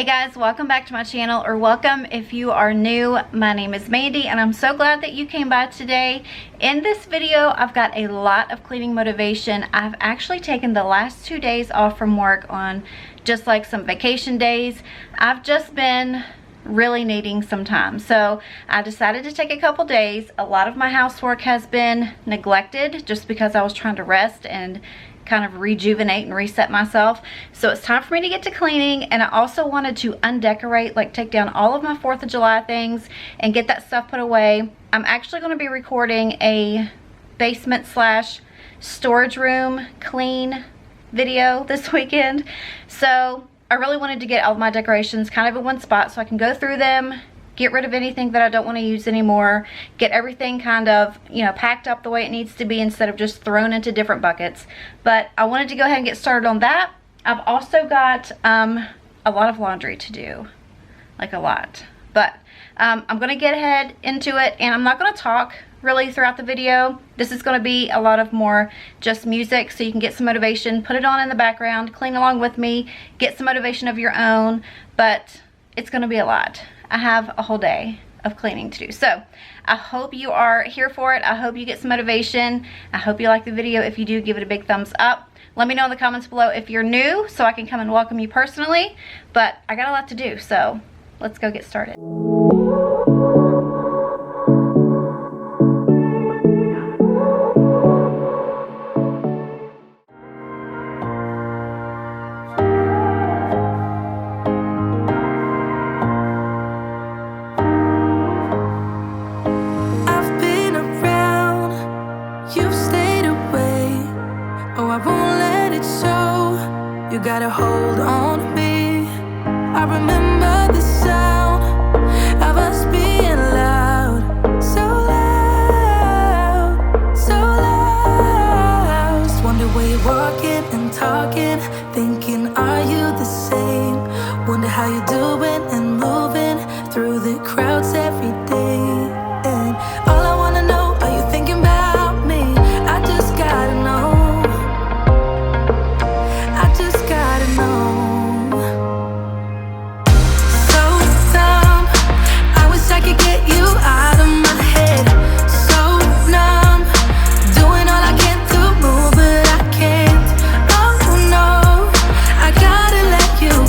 Hey guys, welcome back to my channel, or welcome if you are new. My name is Mandy and I'm so glad that you came by today. In this video, I've got a lot of cleaning motivation. I've actually taken the last 2 days off from work on just like some vacation days. I've just been really needing some time, so I decided to take a couple days. A lot of my housework has been neglected just because I was trying to rest and kind of rejuvenate and reset myself. So it's time for me to get to cleaning, and I also wanted to undecorate, like take down all of my 4th of July things and get that stuff put away. I'm actually going to be recording a basement slash storage room clean video this weekend, so I really wanted to get all of my decorations kind of in one spot so I can go through them, get rid of anything that I don't want to use anymore, get everything kind of, you know, packed up the way it needs to be instead of just thrown into different buckets. But I wanted to go ahead and get started on that. I've also got a lot of laundry to do, like a lot. But I'm going to get ahead into it, and I'm not going to talk really throughout the video. This is going to be a lot of more just music, so you can get some motivation, put it on in the background, clean along with me, get some motivation of your own. But it's going to be a lot. I have a whole day of cleaning to do. So I hope you are here for it. I hope you get some motivation. I hope you like the video. If you do, give it a big thumbs up. Let me know in the comments below if you're new so I can come and welcome you personally. But I got a lot to do, so let's go get started. Gotta hold on to me. I remember the sound of us being loud, so loud, so loud. Just wonder where you're walking and talking, thinking, are you the same? Wonder how you're doing and moving through the crowds every day. And all I wanna know, are you thinking about me? I just gotta know. You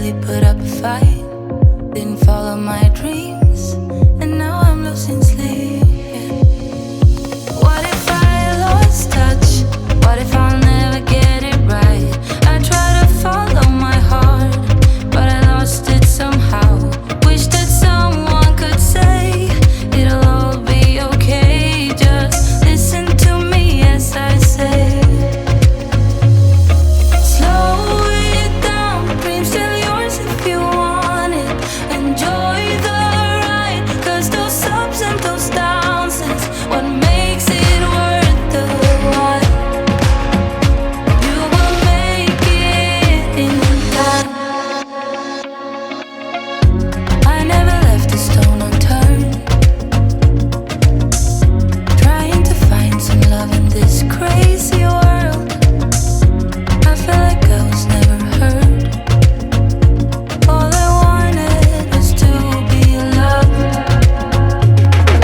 really put up a fight. Didn't follow my dreams, and now I'm losing sleep. What if I lost touch? What if I'll never get it right? I try to follow my heart, but I lost it somehow. Wish that someone could say it'll all be okay. Just listen to me as I say. Slow it down, dreams still yours if you want it. Enjoy the ride, 'cause those ups and those downs is what makes it worth the while. You will make it in time. I never left a stone unturned, trying to find some love in this crazy world. I felt like I was never heard. All I wanted was to be loved.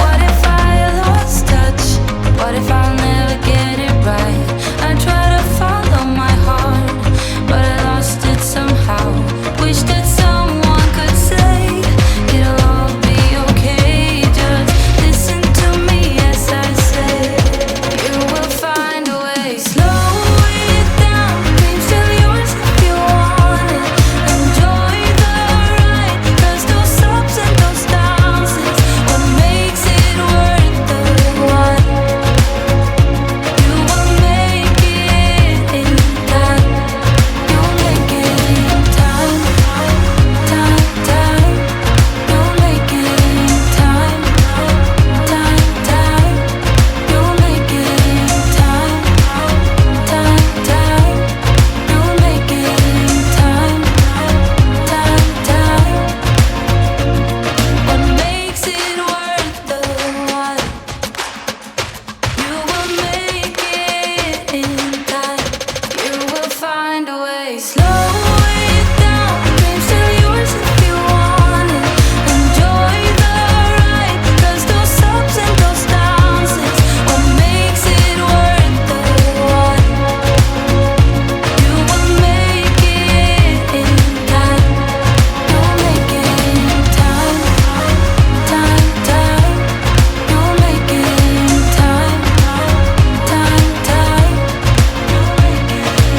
What if I lost touch? What if I'll never get it right? I try to follow my heart, but I lost it somehow. Wish that someone could say it'll all be okay. Just listen to me as I say. You will find a way. Slow it down, dreams still yours if you want it. Enjoy the ride, 'cause those ups and those downs is what makes it worth the while. You will make it in time. You'll make it in time. Time, time. You'll make it in time. Time, time. You'll make it in time. Time, time. You'll make it in time. Time, time. What makes it worth the while. You will make it in time. You will find a way. Slow it down, dreams still yours if you want it. Enjoy the ride, 'cause those ups and those downs is what makes it worth the while. You will make it in time. You'll make it in time. Time, time. You'll make it in time. Time, time.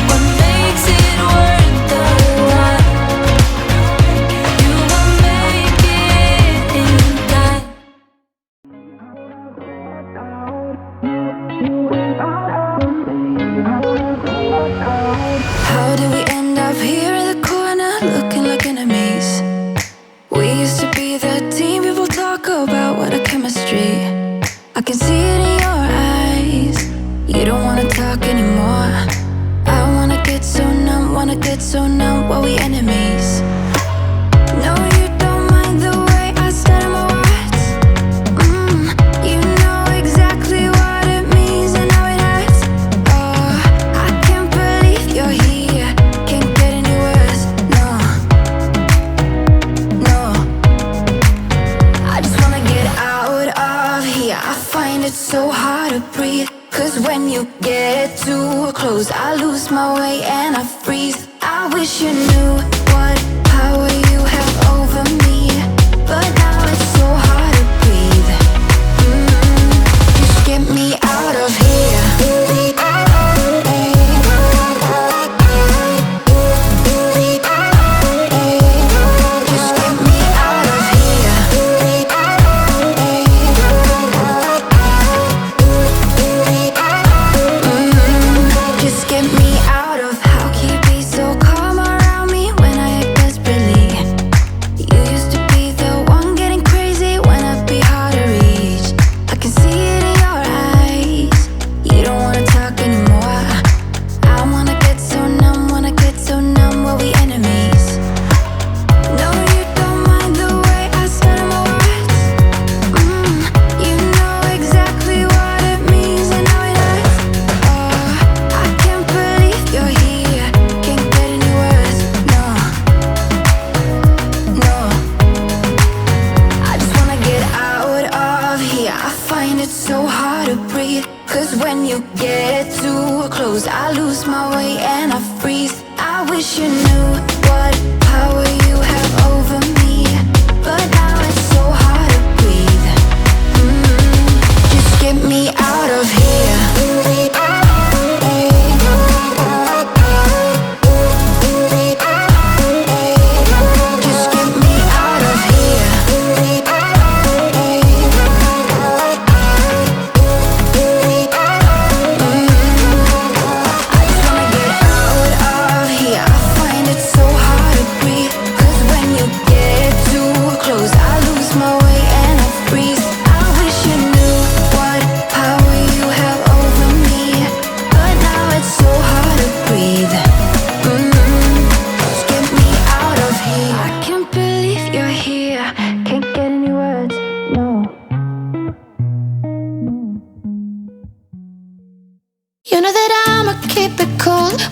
What makes it worth the while. You will make it in time. How did we end up here in the corner, looking like enemies? We used to be the team people talk about, what a chemistry. I can see it in your eyes. You don't wanna talk anymore. I wanna get so numb while we enemies. No, you don't mind the way I stutter my words. You know exactly what it means and how it hurts. Oh, I can't believe you're here. Can't get any worse. No, no. I just wanna get out of here. I find it so hard to breathe, 'cause when you get too close, I lose my way and I freeze. I wish you knew what power you have over me, but now it's so hard to breathe. Just get me out of here. Just get me out of here. Just get me out of. How can you be so calm around me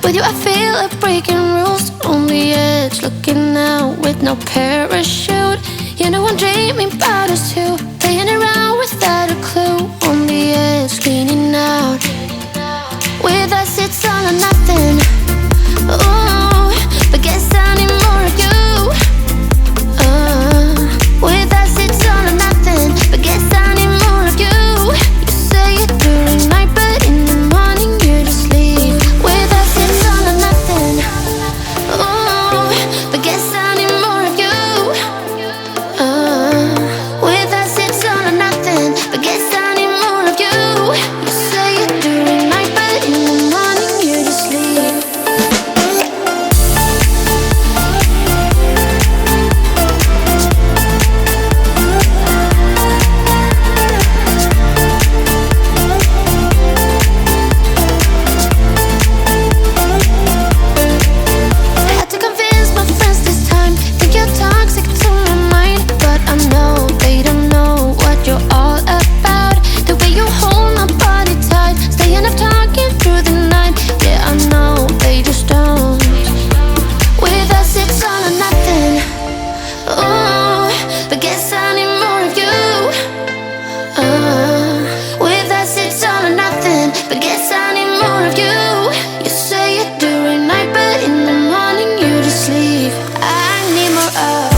With you I feel like breaking rules. On the edge, looking out with no parachute. You know I'm dreaming about us too, playing around without a clue. On the edge, leaning out. With us it's all or nothing. Ooh, but guess I need more of you. With us it's all or nothing, but guess I need more of you. You say it during night, but in the morning you just leave. With us it's all or nothing. Ooh, but guess I need more of you. With us it's all or nothing, but guess I need more of you. You say it during night, but in the morning you just leave. I had to convince my friends this time. Think you're toxic to my mind, but I know they don't know what you're all about. The way you hold my body tight, staying up talking through the night. Yeah, I know they just don't. With us it's all or nothing. Ooh, but guess I need more of you. With us it's all or nothing, but guess I need more of you. You say it during night, but in the morning you just leave. I need more of.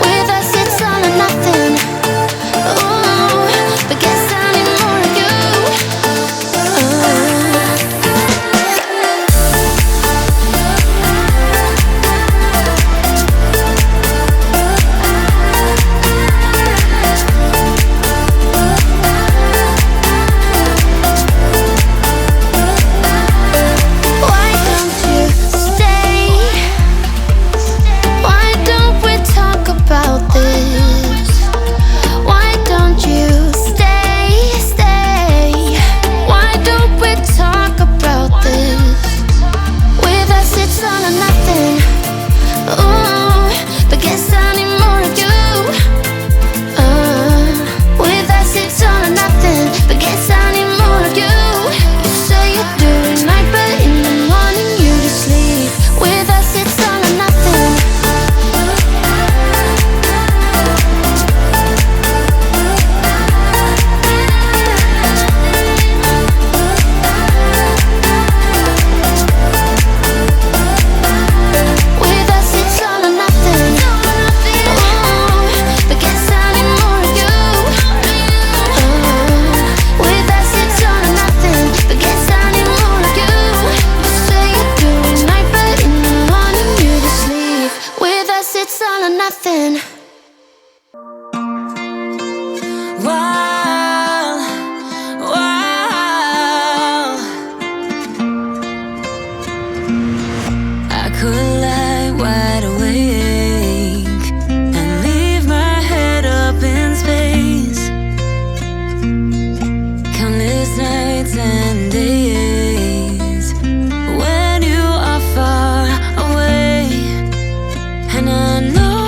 With us it's all or nothing. Ooh, but guess I need more of you. Why don't you stay? Why don't we talk about this? Why don't you stay? Why don't we talk about this? With us it's all or nothing. Ooh, but guess I need more of you. With us it's all or nothing, but guess I need more of you. You say it during night, but in the morning you just leave. With us it's all or nothing. With us it's all or nothing. Ooh, but guess I need more of you. With us it's all or nothing, but guess I need more of you. You say it during night, but in the morning you just leave. With us it's all or nothing. Wow, wow. I could lie wide awake and leave my head up in space. Countless nights and days when you are far away. And I know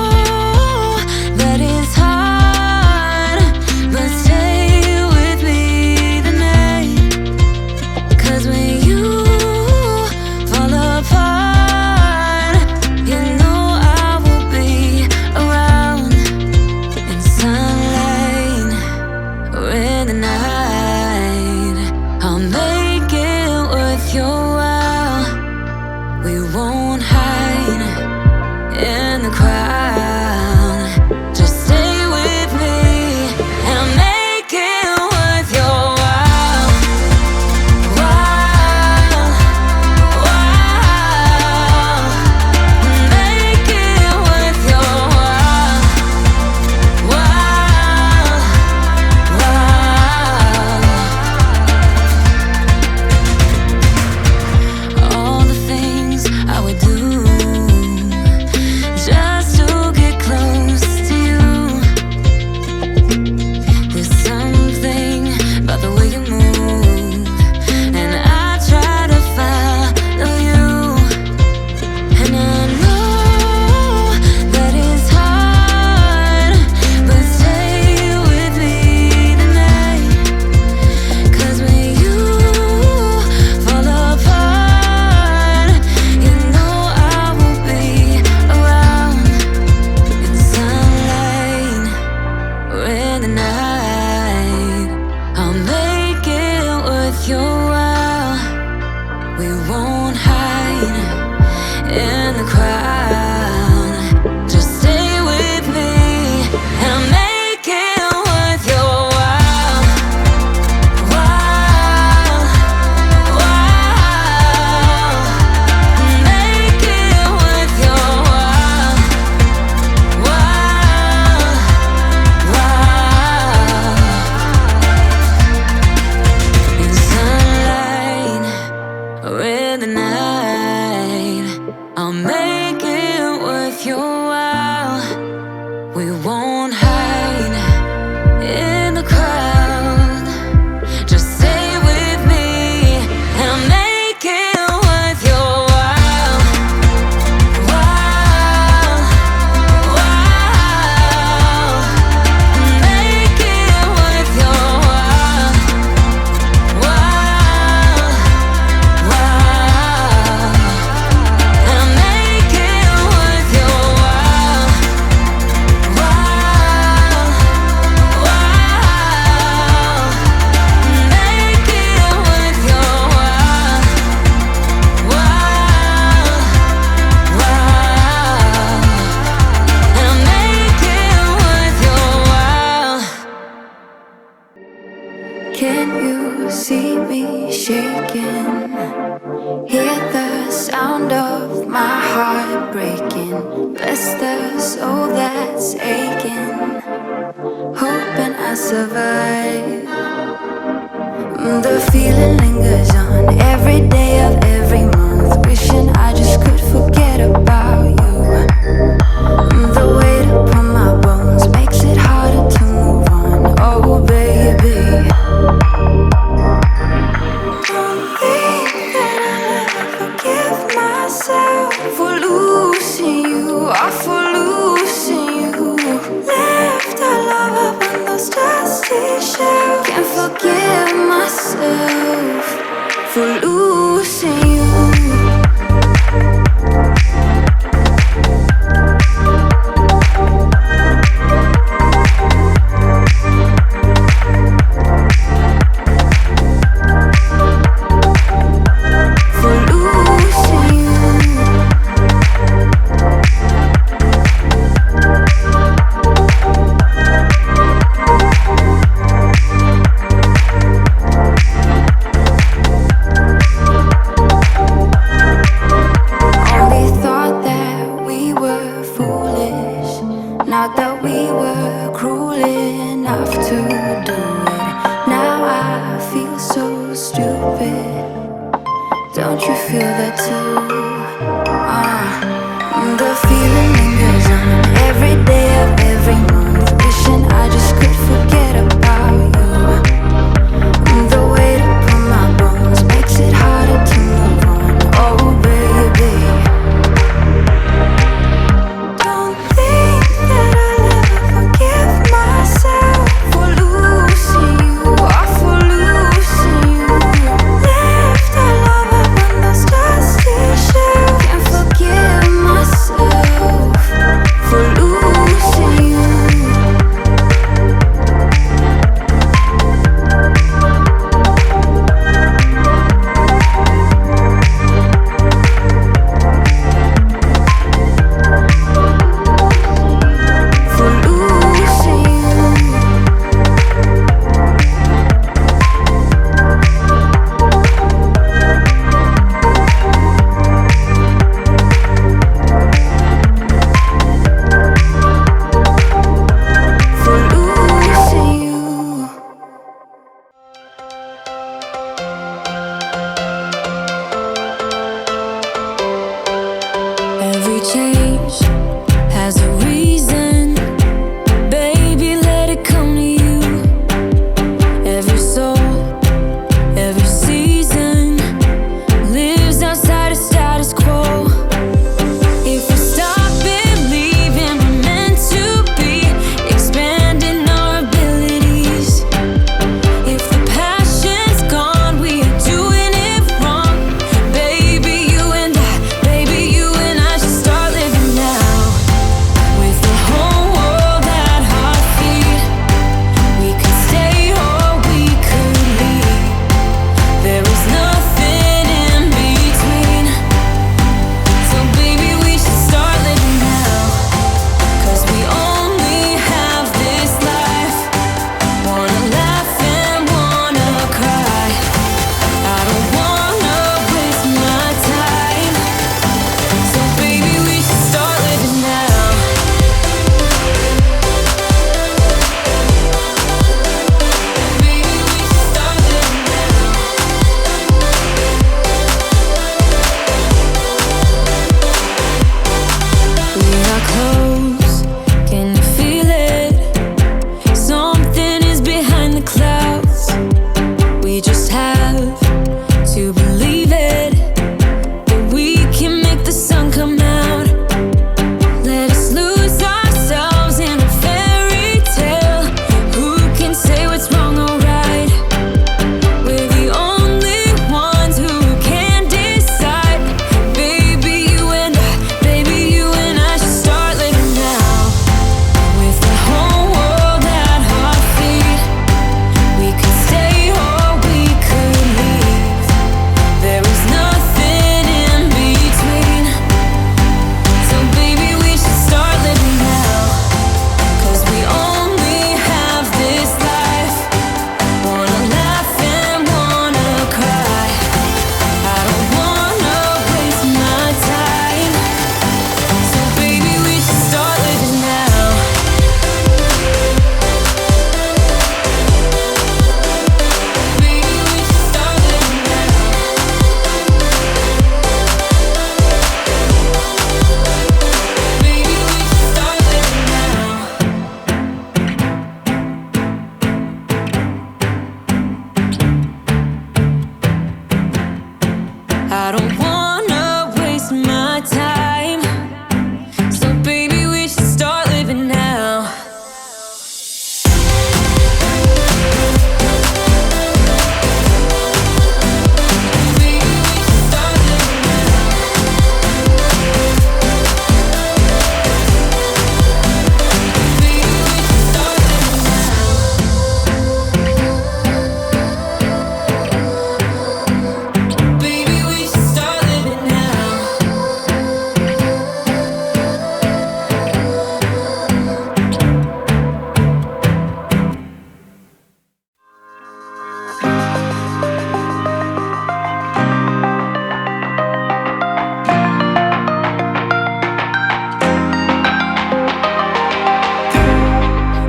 that it's hard, but stay with me tonight. 'Cause when you fall apart, you know I will be around in sunlight or in the night. I'll make it worth your while. We won't hide in the crowd. Just stay with me and I'll make it worth your while. While, while. Make it worth your while. While, while. with your world. We won't hide in the crowd. Just stay with me and make it worth your while. While, while, make it worth your while. While, while, in sunlight or in the night, I'll make it worth your while. We won't hide in the crowd. Just stay with me and make it worth your while. While, while, make it worth your while. While, while, and make it worth your while. While, while, make it worth your while. While, while, and make it worth your while. Can you see me shaking? Hear the sound of my heart breaking. Bless the soul that's aching, hoping I survive. The feeling lingers on every day of every month, wishing I just could forget about you. The weight upon my bones makes it harder to move on. Oh baby, don't think that I'll ever forgive myself for losing you, or for losing you. Left our love up on those dusty shelves. Can't forgive myself for losing you. For losing you. Only thought that we were foolish, not that we were cruel enough to do it. Now I feel so stupid. Don't you feel that too? The feeling lingers on every day of every month, wishing I just could forget about you. The weight upon my bones makes it harder to move on. Oh baby, don't think that I'll ever forgive myself for losing you, or for losing you. Left our love up on those dusty shelves. Can't forgive myself don't wanna waste my time. So baby, we should start living now.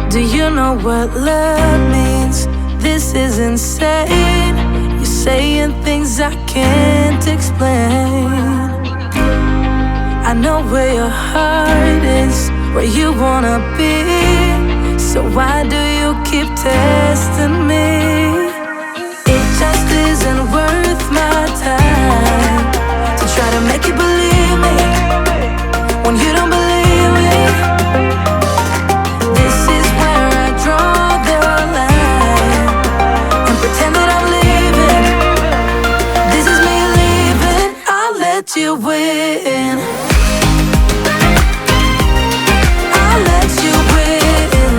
Do you know what love means? This is insane. You're saying things I can't explain. I know where your heart is, where you wanna be. So why do you keep testing me? It just isn't worth my time to try to make you believe me when you don't believe me. This is where I draw the line and pretend that I'm leaving. This is me leaving. I'll let you win. I'll let you win.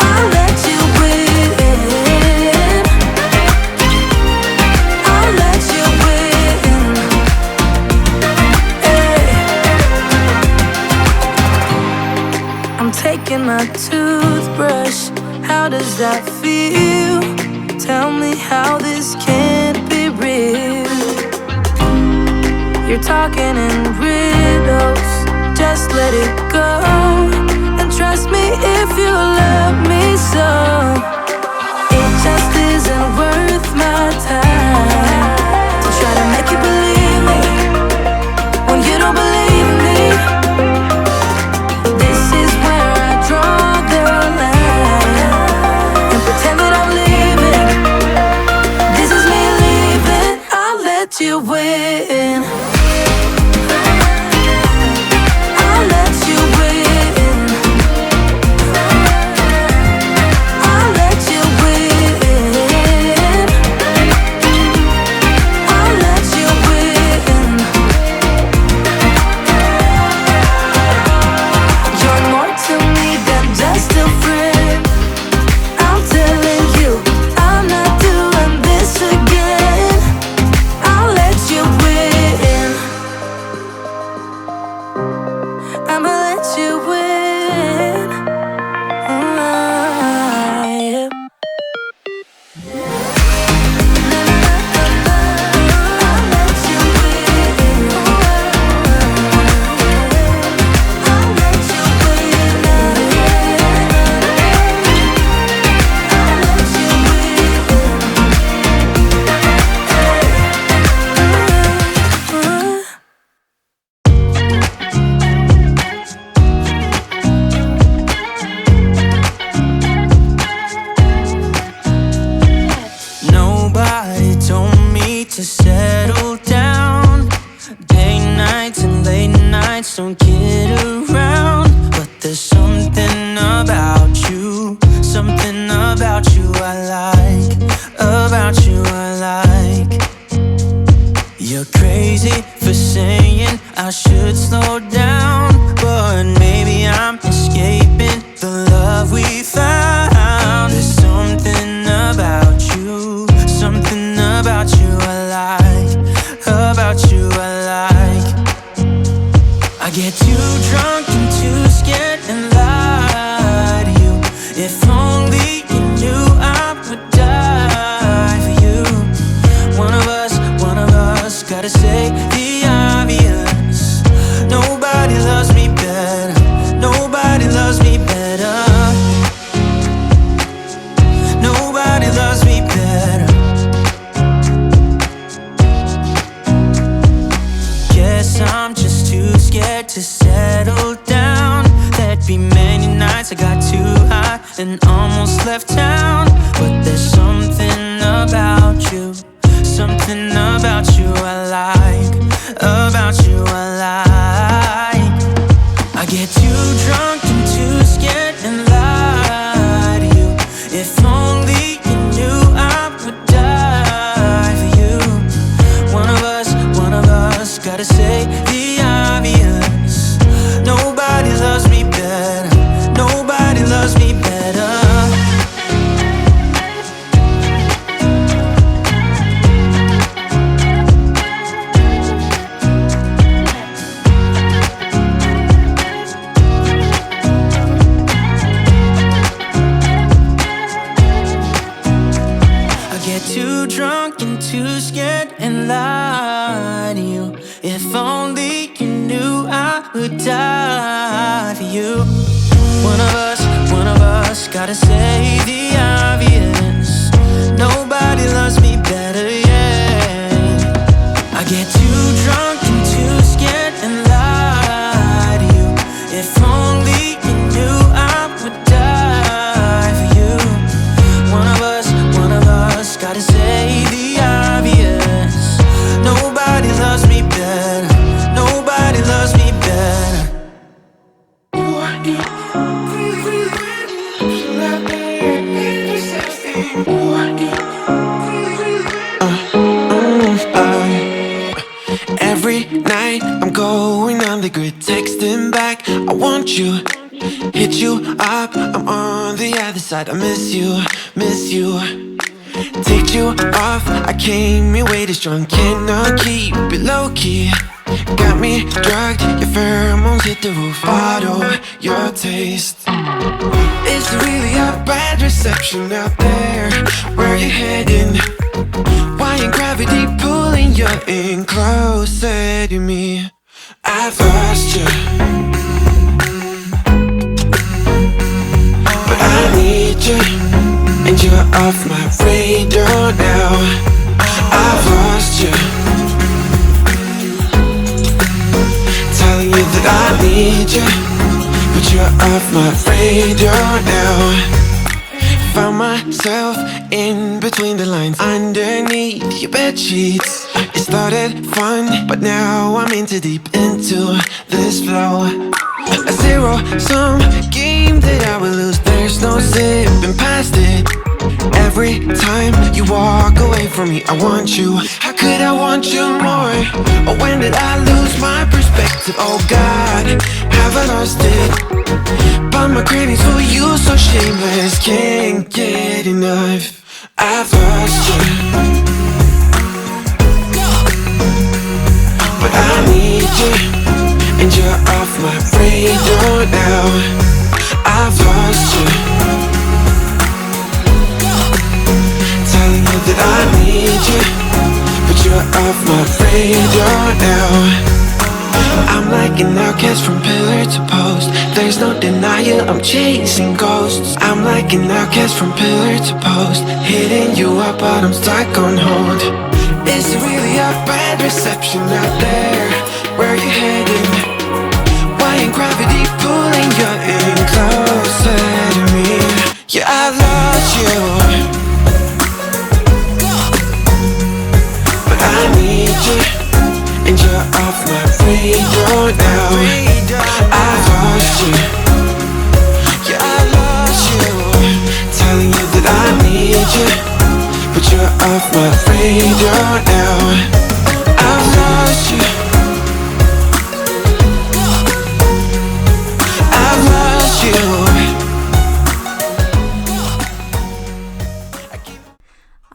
I'll let you win. I'll let you win. Hey. I'm taking my toothbrush. How does that feel? Tell me how this can't be real. You're talking in riddles. Just let it go. And trust me if you love me so. It just isn't worth my time to try to make you believe me when you don't believe me. This is where I draw the line and pretend that I'm leaving. This is me leaving. I'll let you win. I'll let you win. I'll let you win. I'll let you win. You're more to me than just a friend. I'm telling you, I'm not doing this again. I'll let you win. I'ma let you win. Yeah. I'll let you win. I'll let you win. I'll let you win. Nobody told me to settle down. Day nights and late nights don't get around. But there's something about you, something about you I like, about you I like. You're crazy for saying I should slow down, but maybe I'm escaping the love we found. There's something about you, something about you I like, about you I like. I get too drunk and too scared and lie to you. If only you knew I would die for you. One of us gotta say the obvious. Nobody loves me better, nobody loves me better. Nobody loves me better. Guess I'm just too scared to settle down. There'd be many nights I got too high and almost left town. But there's something about you, too drunk and too scared and lied to you. If only you knew I would die for you. One of us gotta say the obvious. Nobody loves me better, yeah. I get too drunk and too scared and lie to you. If only you knew I would die for you. One of us gotta say the obvious. Nobody loves me better. Nobody loves me better. Every night I'm going on the grid, texting back, I want you. Hit you up, I'm on the other side. I miss you, miss you. Take you off, I came here way too strong. Cannot keep it low key. Got me drugged, your pheromones hit the roof. Bottle your taste. It's really a bad reception out there. Where you heading? Why ain't gravity pulling you in closer to me? I've lost you, but I need you, and you're off my radar now. I've lost you, telling you that I need you, but you're off my radar now. Found myself in between the lines, underneath your bed sheets. It started fun, but now I'm in too deep into this flow. A zero-sum game that I will lose. There's no zipping past it. Every time you walk away from me, I want you. How could I want you more? Or when did I lose my perspective? Oh God, have I lost it? But my cravings for you so shameless, can't get enough. I've lost you, but I need you, and you're off my radar now. I've lost you, telling you that I need you, but you're off my radar now. I'm like an outcast from pillar to post. There's no denial, I'm chasing ghosts. I'm like an outcast from pillar to post, hitting you up but I'm stuck on hold. Is it really a bad reception out there? Where you heading? Why ain't gravity pulling you in closer to me? Yeah, I lost you, but I need you, and you're off my radar now. I've lost you, yeah, I lost you, telling you that I need you, but you're off my radar now. I've lost you, I've lost you.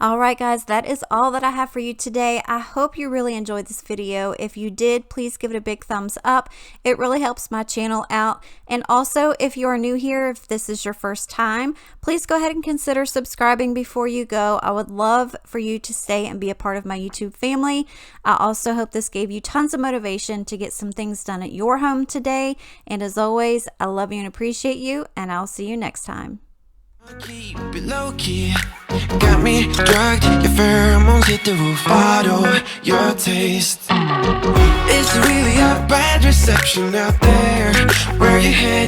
Alright guys, that is all that I have for you today. I hope you really enjoyed this video. If you did, please give it a big thumbs up. It really helps my channel out. And also, if you are new here, if this is your first time, please go ahead and consider subscribing before you go. I would love for you to stay and be a part of my YouTube family. I also hope this gave you tons of motivation to get some things done at your home today. And as always, I love you and appreciate you, and I'll see you next time. Keep it low key. Got me drugged, your pheromones hit the roof. Bottle your taste. It's really a bad reception out there. Where you heading?